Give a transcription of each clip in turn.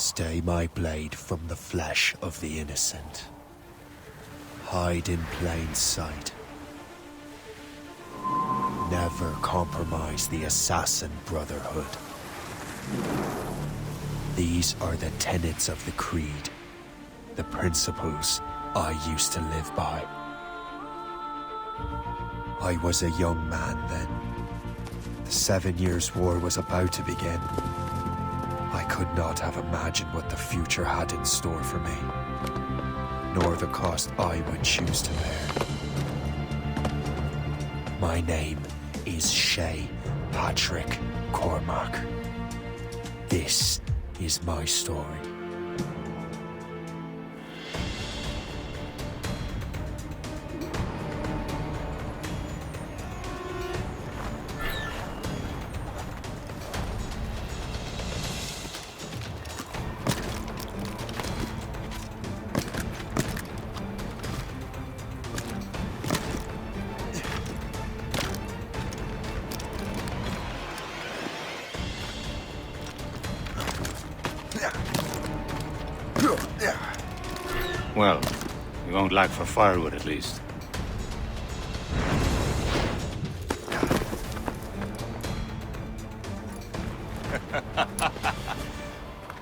Stay my blade from the flesh of the innocent. Hide in plain sight. Never compromise the Assassin Brotherhood. These are the tenets of the Creed, the principles I used to live by. I was a young man then. The 7 Years' War was about to begin. I could not have imagined what the future had in store for me, nor the cost I would choose to bear. My name is Shay Patrick Cormac. This is my story. Well, we won't lack for firewood at least.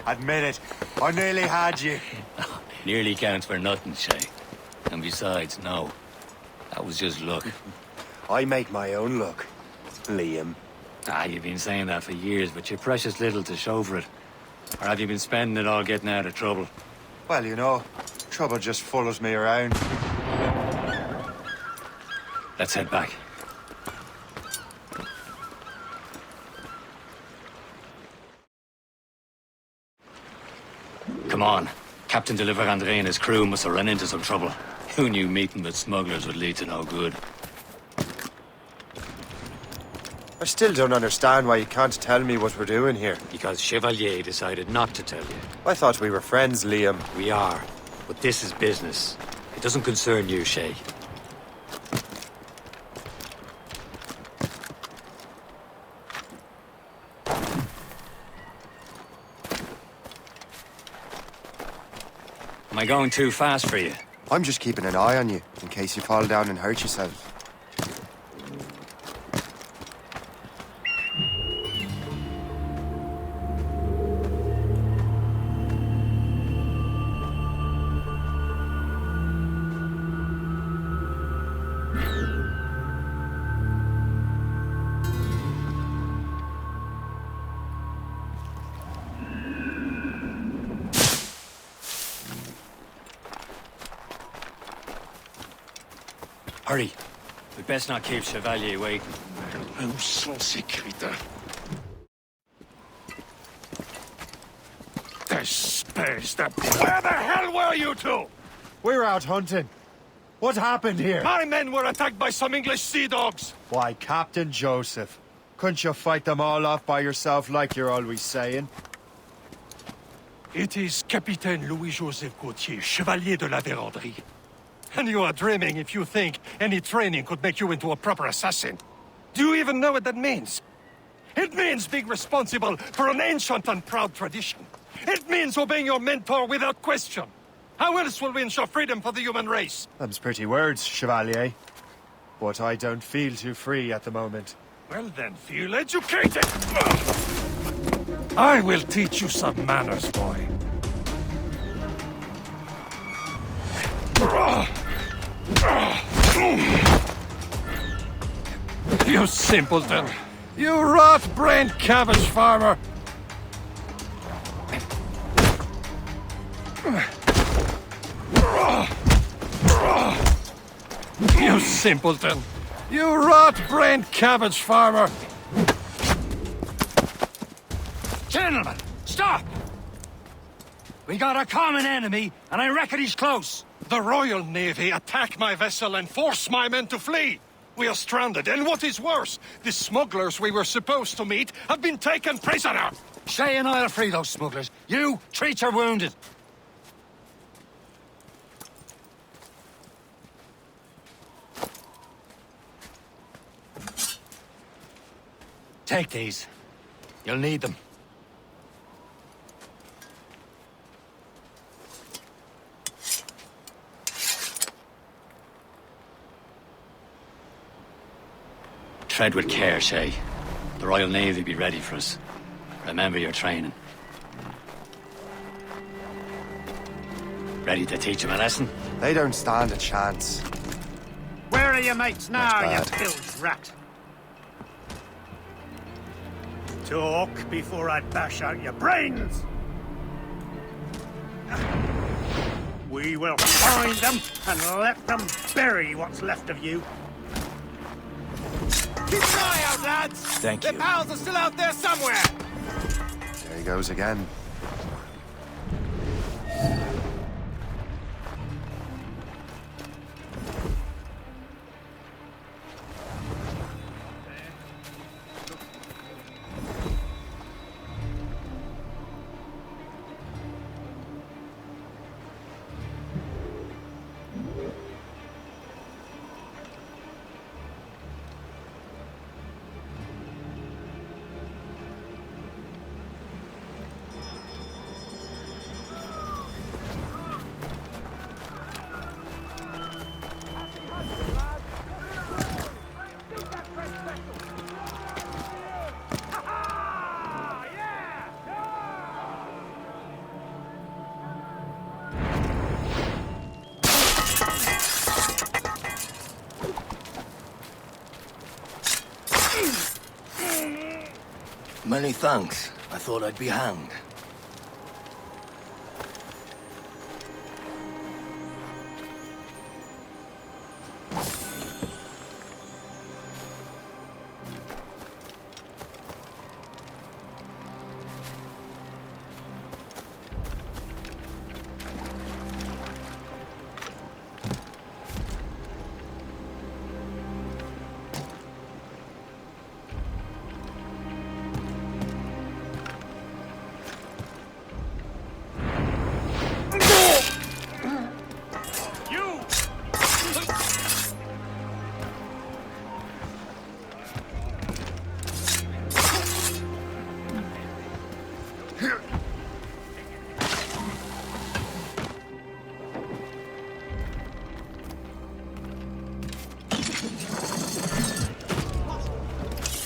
Admit it, I nearly had you. Nearly counts for nothing, Shay. And besides, no. That was just luck. I make my own luck, Liam. You've been saying that for years, but you're precious little to show for it. Or have you been spending it all getting out of trouble? Well, you know, trouble just follows me around. Let's head back. Come on. Captain de Andre and his crew must have run into some trouble. Who knew meeting with smugglers would lead to no good? I still don't understand why you can't tell me what we're doing here. Because Chevalier decided not to tell you. I thought we were friends, Liam. We are. But this is business. It doesn't concern you, Shay. Am I going too fast for you? I'm just keeping an eye on you, in case you fall down and hurt yourself. Hurry. We'd best not keep Chevalier waiting. Où sont ces critères? Where the hell were you two? We're out hunting. What happened here? My men were attacked by some English sea dogs. Why, Captain Joseph. Couldn't you fight them all off by yourself like you're always saying? It is Capitaine Louis-Joseph Gauthier, Chevalier de la Vérendrye. And you are dreaming if you think any training could make you into a proper assassin. Do you even know what that means? It means being responsible for an ancient and proud tradition. It means obeying your mentor without question. How else will we ensure freedom for the human race? Them's pretty words, Chevalier. But I don't feel too free at the moment. Well then, feel educated! I will teach you some manners, boy. You simpleton! You rot-brained cabbage farmer! You simpleton! You rot-brained cabbage farmer! Gentlemen, stop! We got a common enemy, and I reckon he's close. The Royal Navy attack my vessel and force my men to flee! We are stranded, and what is worse, the smugglers we were supposed to meet have been taken prisoner! Shay and I'll free those smugglers. You, treat your wounded. Take these. You'll need them. Tread with care, Shay. The Royal Navy be ready for us. Remember your training. Ready to teach him a lesson? They don't stand a chance. Where are your mates now, you bad. bilge rat? Talk before I bash out your brains! We will find them and let them bury what's left of you. Keep an eye out, lads! Thank Their you. pals are still out there somewhere! There he goes again. Many thanks. I thought I'd be hanged.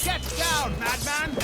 Get down, madman!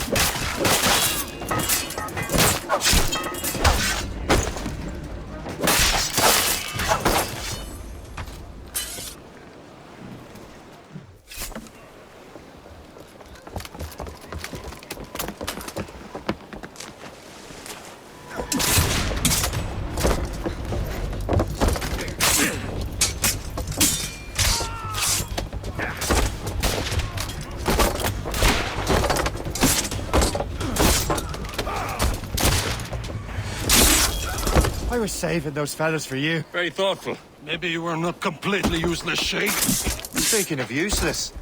I was saving those fellas for you. Very thoughtful. Maybe you were not completely useless, Shay. Speaking of useless,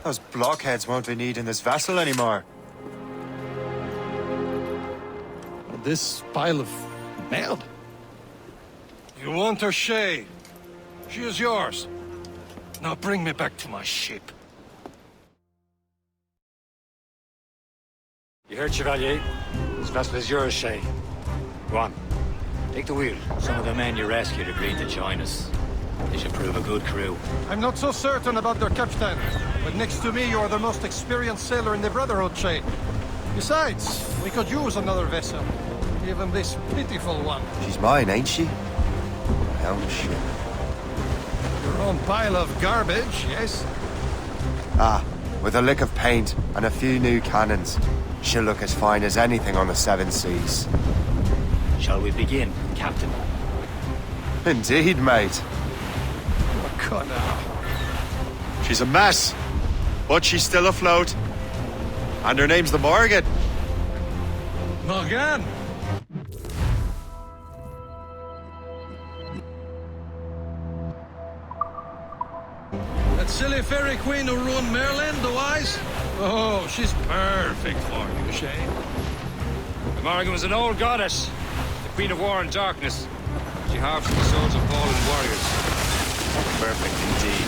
those blockheads won't be needing this vessel anymore. This pile of mail? You want her, Shay? She is yours. Now bring me back to my ship. You heard, Chevalier? This vessel is yours, Shay. Go on. Take the wheel. Some of the men you rescued agreed to join us. They should prove a good crew. I'm not so certain about their captain, but next to me you are the most experienced sailor in the Brotherhood, Shay. Besides, we could use another vessel. Even this pitiful one. She's mine, ain't she? My own ship. Your own pile of garbage, yes? Ah, with a lick of paint and a few new cannons, she'll look as fine as anything on the seven seas. Shall we begin, Captain? Indeed, mate. What now? She's a mess, but she's still afloat. And her name's the Morgan. Morgan! That silly fairy queen who ruined Merlin, the wise? Oh, she's perfect for you, Shay. The Morgan was an old goddess, the Queen of War and Darkness. She harvested the souls of fallen warriors. Perfect indeed.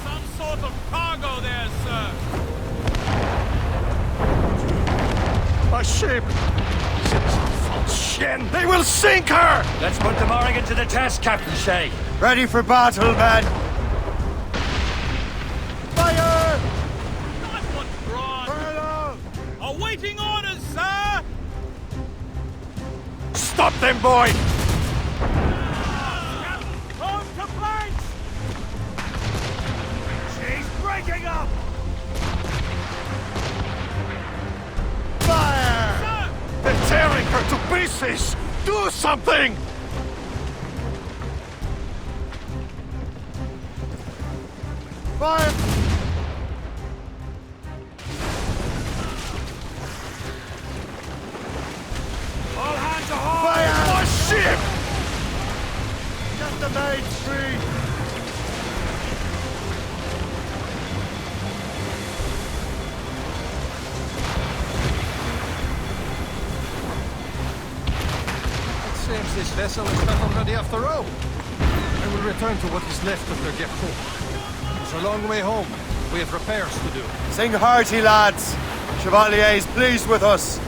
Some sort of cargo there, sir! My ship! They will sink her! Let's put the Morgan to the test, Captain Shay. Ready for battle, men! Fire! Not what's wrong. Awaiting orders, sir! Stop them, boy! Home to flanks! She's breaking up! Fire! Sir! They're tearing her to pieces! Do something! Fire! All hands ahoy! Fire! My ship! Get the main tree! It seems this vessel is not already off the road. I will return to what is left of their depot. It's a long way home. We have repairs to do. Sing hearty, lads! Chevalier is pleased with us.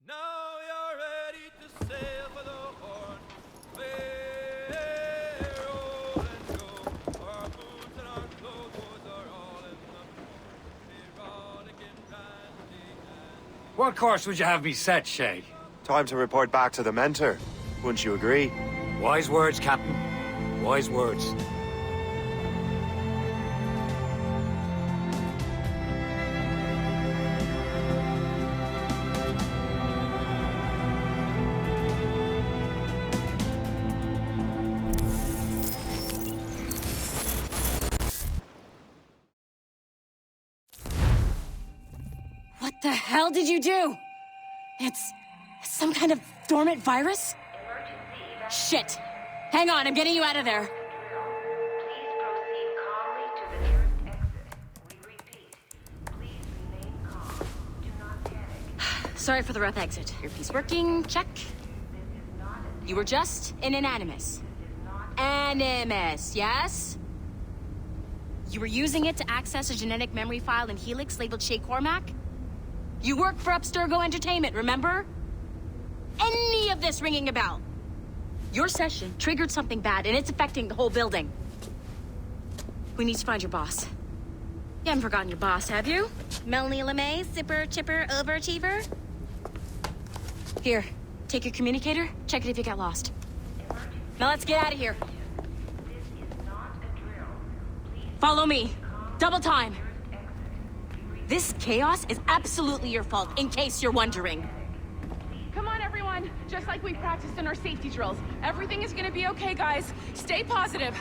Now you're ready to sail for the Horn. We're rolling go. Our boots and our clothes are all in the erotic and dandy. What course would you have me set, Shay? Time to report back to the mentor. Wouldn't you agree? Wise words, Captain. Wise words. What the hell did you do? It's some kind of dormant virus? Shit! Hang on, I'm getting you out of there. Please proceed calmly to the nearest exit. We repeat, please remain calm. Do not panic. Sorry for the rough exit. Earpiece working, check. This is not a You were just an animus. Animus, yes? You were using it to access a genetic memory file in Helix labeled Shay Cormac? You work for Abstergo Entertainment, remember? Any of this ringing a bell? Your session triggered something bad, and it's affecting the whole building. We need to find your boss. You haven't forgotten your boss, have you? Melanie LeMay, zipper, chipper, overachiever? Here, take your communicator, check it if you get lost. Now let's get out of here. This is not a drill. Please Follow me. Double time. This chaos is absolutely your fault, in case you're wondering. Come on, everyone. Just like we practiced in our safety drills. Everything is gonna be okay, guys. Stay positive.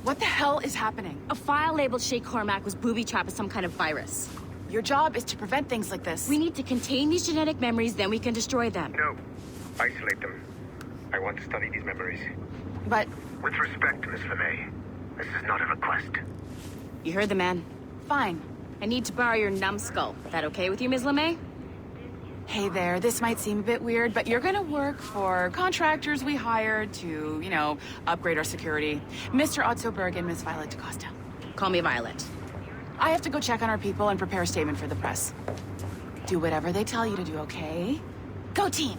What the hell is happening? A file labeled Shay Cormac was booby-trapped with some kind of virus. Your job is to prevent things like this. We need to contain these genetic memories, then we can destroy them. No. Isolate them. I want to study these memories. But With respect, Miss LeMay, this is not a request. You heard the man. fine. I need to borrow your numbskull. That okay with you, Ms. LeMay? Hey there, this might seem a bit weird, but you're gonna work for contractors we hired to, upgrade our security. Mr. Otto Berg and Miss Violet DaCosta. Call me Violet. I have to go check on our people and prepare a statement for the press. Do whatever they tell you to do, okay? Go team!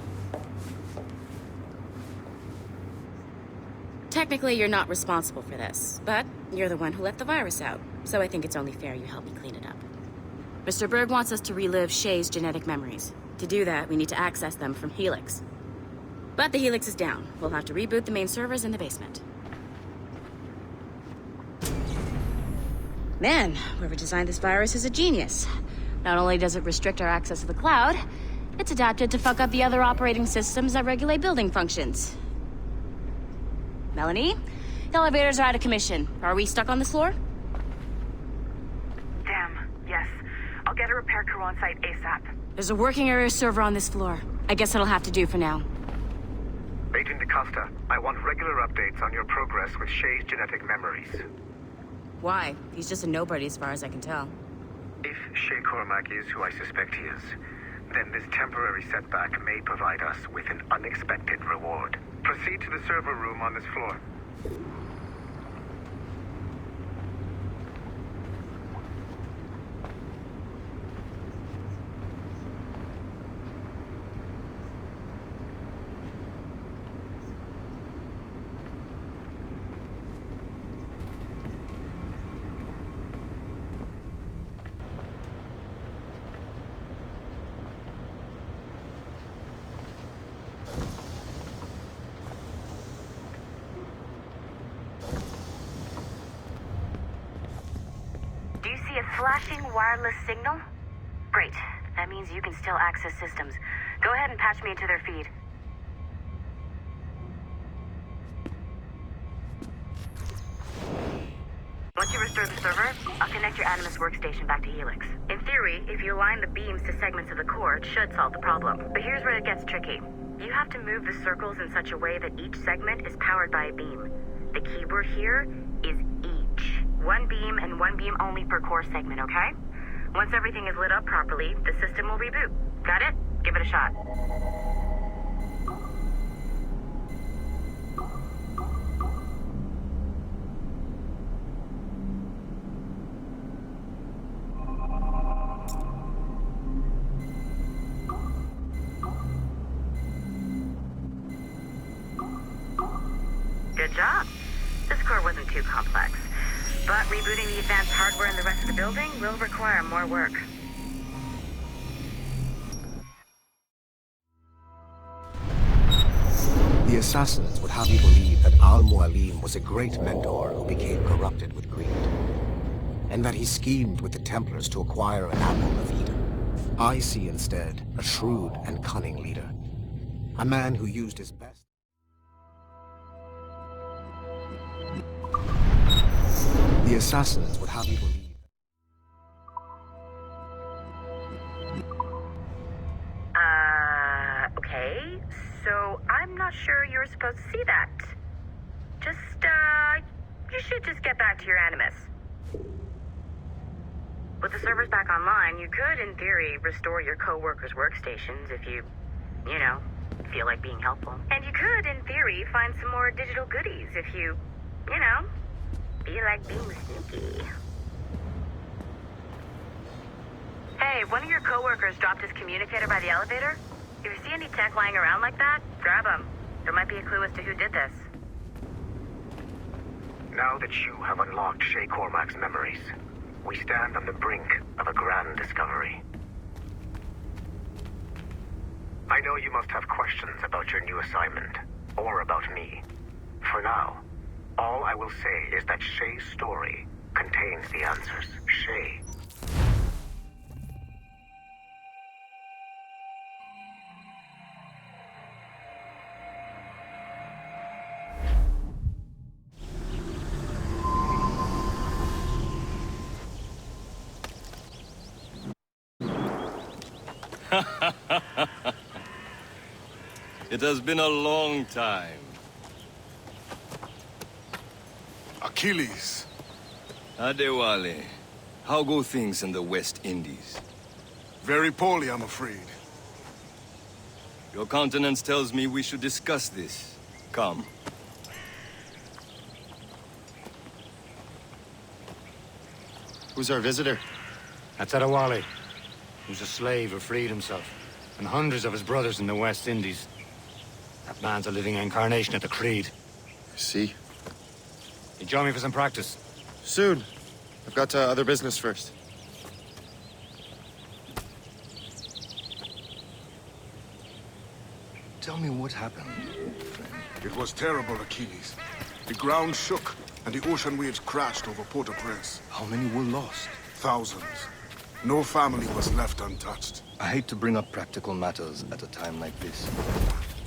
Technically, you're not responsible for this, but you're the one who let the virus out, so I think it's only fair you help me clean it up. Mr. Berg wants us to relive Shay's genetic memories. To do that, we need to access them from Helix. But the Helix is down. We'll have to reboot the main servers in the basement. Man, whoever designed this virus is a genius. Not only does it restrict our access to the cloud, it's adapted to fuck up the other operating systems that regulate building functions. Melanie? The elevators are out of commission. Are we stuck on this floor? Damn, yes. I'll get a repair crew on site ASAP. There's a working area server on this floor. I guess it'll have to do for now. Agent DaCosta, I want regular updates on your progress with Shay's genetic memories. Why? He's just a nobody as far as I can tell. If Shay Cormac is who I suspect he is, then this temporary setback may provide us with an unexpected reward. Proceed to the server room on this floor. Flashing wireless signal? Great. That means you can still access systems. Go ahead and patch me into their feed. Once you restore the server, I'll connect your Animus workstation back to Helix. In theory, if you align the beams to segments of the core, it should solve the problem. But here's where it gets tricky. You have to move the circles in such a way that each segment is powered by a beam. The keyword here is each. One beam and one beam only per core segment, okay? Once everything is lit up properly, the system will reboot. Got it? Give it a shot. Good job. This core wasn't too complex. But rebooting the advanced hardware in the rest of the building will require more work. The assassins would have you believe that Al-Mualim was a great mentor who became corrupted with greed, and that he schemed with the Templars to acquire an apple of Eden. I see instead a shrewd and cunning leader, a man who used his best. The assassins would have you believe. Okay. So I'm not sure you're supposed to see that. You should just get back to your Animus. With the servers back online, you could, in theory, restore your co-workers' workstations if you feel like being helpful. And you could, in theory, find some more digital goodies if you feel like being sneaky. Hey, one of your coworkers dropped his communicator by the elevator. If you see any tech lying around like that, grab them. There might be a clue as to who did this. Now that you have unlocked Shay Cormac's memories, we stand on the brink of a grand discovery. I know you must have questions about your new assignment, or about me. For now, all I will say is that Shay's story contains the answers. Shay. It has been a long time. Achilles. Adewale, how go things in the West Indies? Very poorly, I'm afraid. Your countenance tells me we should discuss this. Come. Who's our visitor? That's Adewale. He was a slave who freed himself, and hundreds of his brothers in the West Indies. That man's a living incarnation of the Creed. I see. You join me for some practice? Soon. I've got other business first. Tell me what happened, friend. It was terrible, Achilles. The ground shook, and the ocean waves crashed over Port-au-Prince. How many were lost? Thousands. No family was left untouched. I hate to bring up practical matters at a time like this.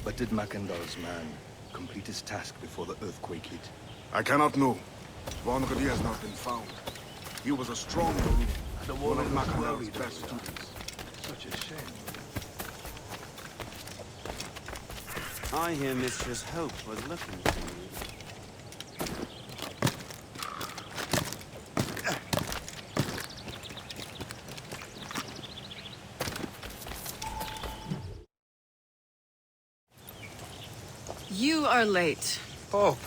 But did Mackendall's man complete his task before the earthquake hit? I cannot know. Vonredi has not been found. He was a strong Maroon, one of Mackendall's best students. Such a shame. I hear Mistress Hope was looking for you. You are late. Oh,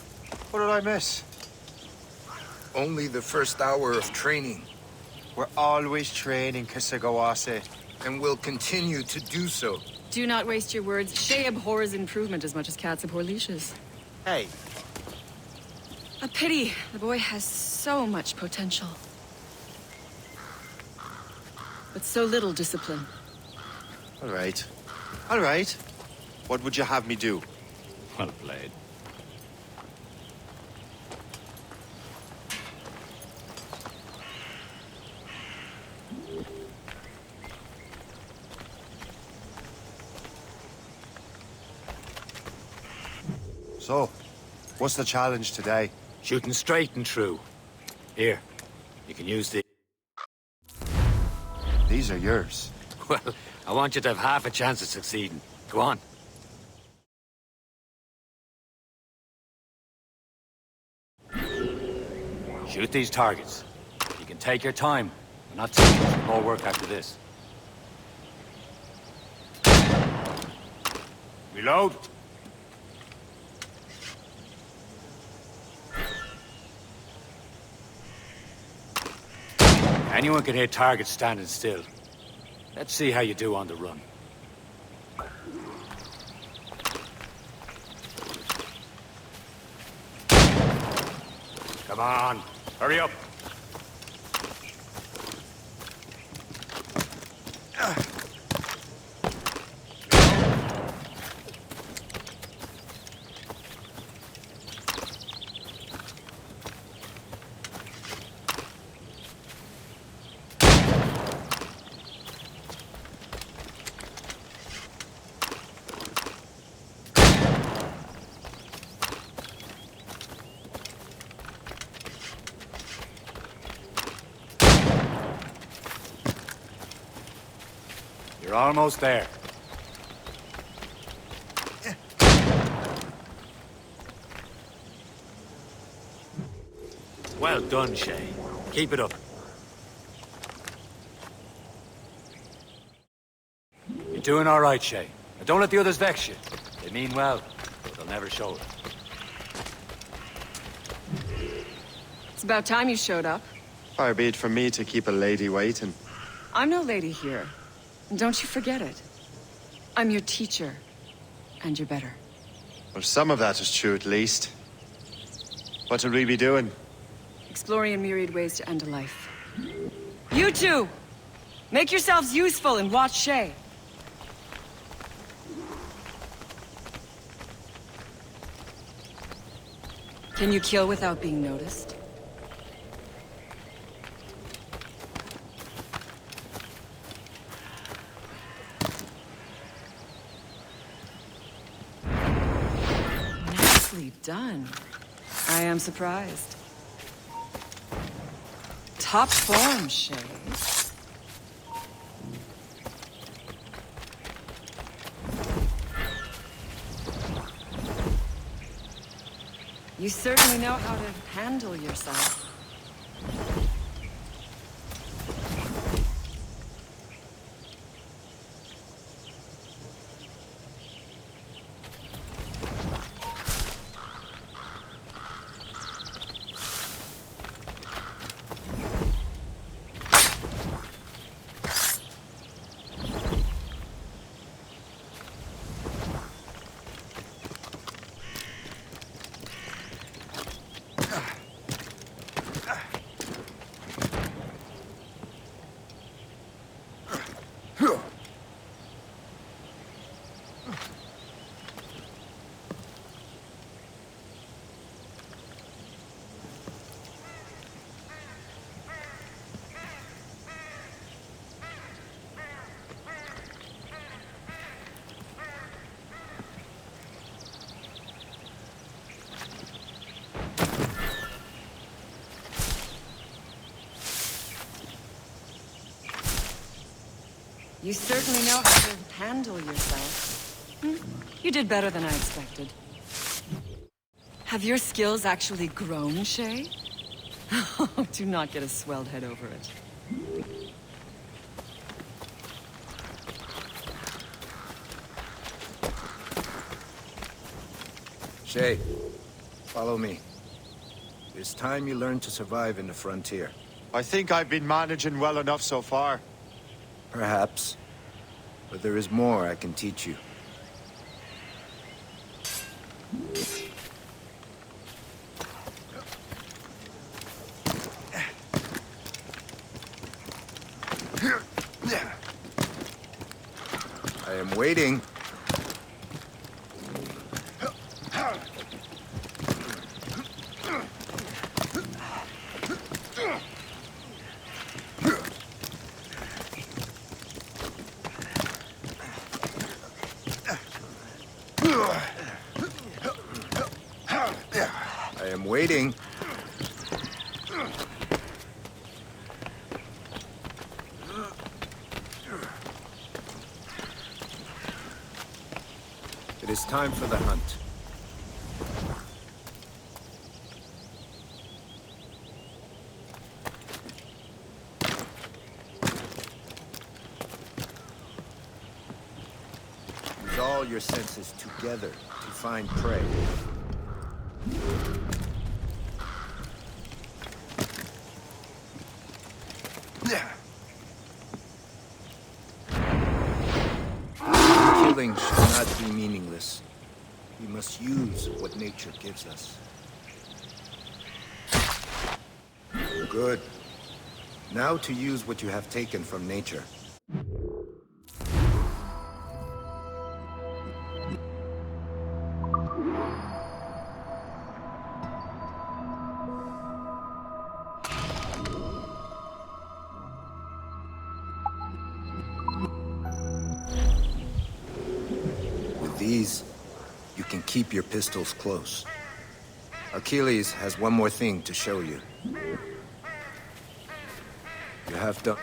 what did I miss? Only the first hour of training. We're always training, Kisagawase. And will continue to do so. Do not waste your words. Shay abhors improvement as much as cats abhor leashes. Hey. A pity. The boy has so much potential. But so little discipline. All right. All right. What would you have me do? Well played. So, what's the challenge today? Shooting straight and true. Here, you can use the... These are yours. Well, I want you to have half a chance of succeeding. Go on. Shoot these targets. You can take your time. We're not taking much more work after this. Reload. Anyone can hit targets standing still. Let's see how you do on the run. Come on, hurry up. You're almost there. Well done, Shay. Keep it up. You're doing all right, Shay. Now don't let the others vex you. They mean well, but they'll never show it. It's about time you showed up. Far be it from me to keep a lady waiting. I'm no lady here. And don't you forget it. I'm your teacher. And you're better. Well, some of that is true at least. What will we be doing? Exploring a myriad ways to end a life. You two! Make yourselves useful and watch Shay. Can you kill without being noticed? Nicely done. I am surprised. Top form, Shay. You certainly know how to handle yourself. You certainly know how to handle yourself. You did better than I expected. Have your skills actually grown, Shay? Oh, do not get a swelled head over it. Shay, follow me. It's time you learn to survive in the frontier. I think I've been managing well enough so far. Perhaps. But there is more I can teach you. I am waiting. I am waiting. It is time for the hunt. Use all your senses together to find prey. Killing should not be meaningless. We must use what nature gives us. Good. Now to use what you have taken from nature. With these, you can keep your pistols close. Achilles has one more thing to show you. You have done...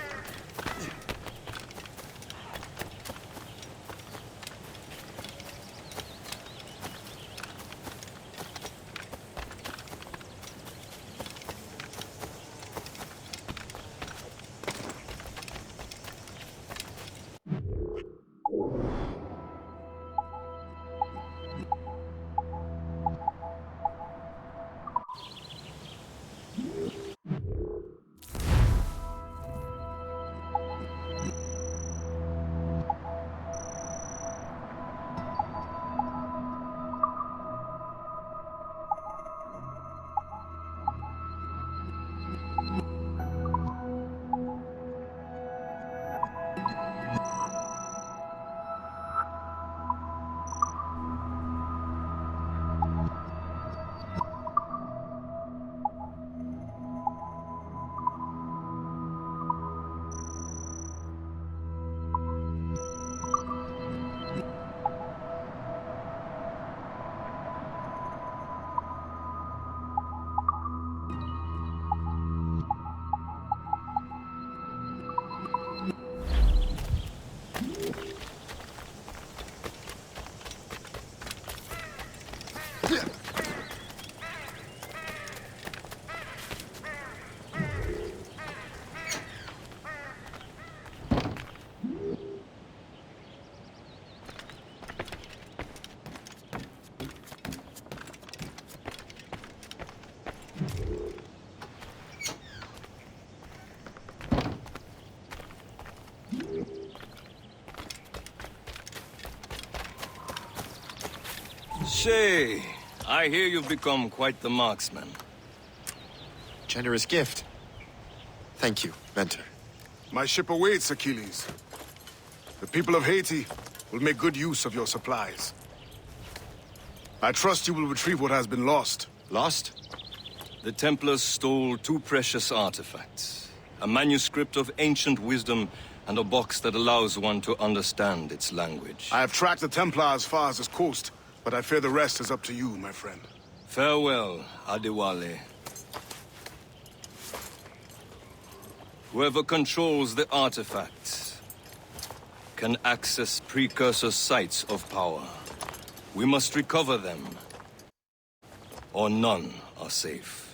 Shay, I hear you've become quite the marksman. Generous gift. Thank you, Mentor. My ship awaits, Achilles. The people of Haiti will make good use of your supplies. I trust you will retrieve what has been lost. Lost? The Templars stole 2 precious artifacts. A manuscript of ancient wisdom and a box that allows one to understand its language. I have tracked the Templar as far as this coast, but I fear the rest is up to you, my friend. Farewell, Adewale. Whoever controls the artifacts can access precursor sites of power. We must recover them, or none are safe.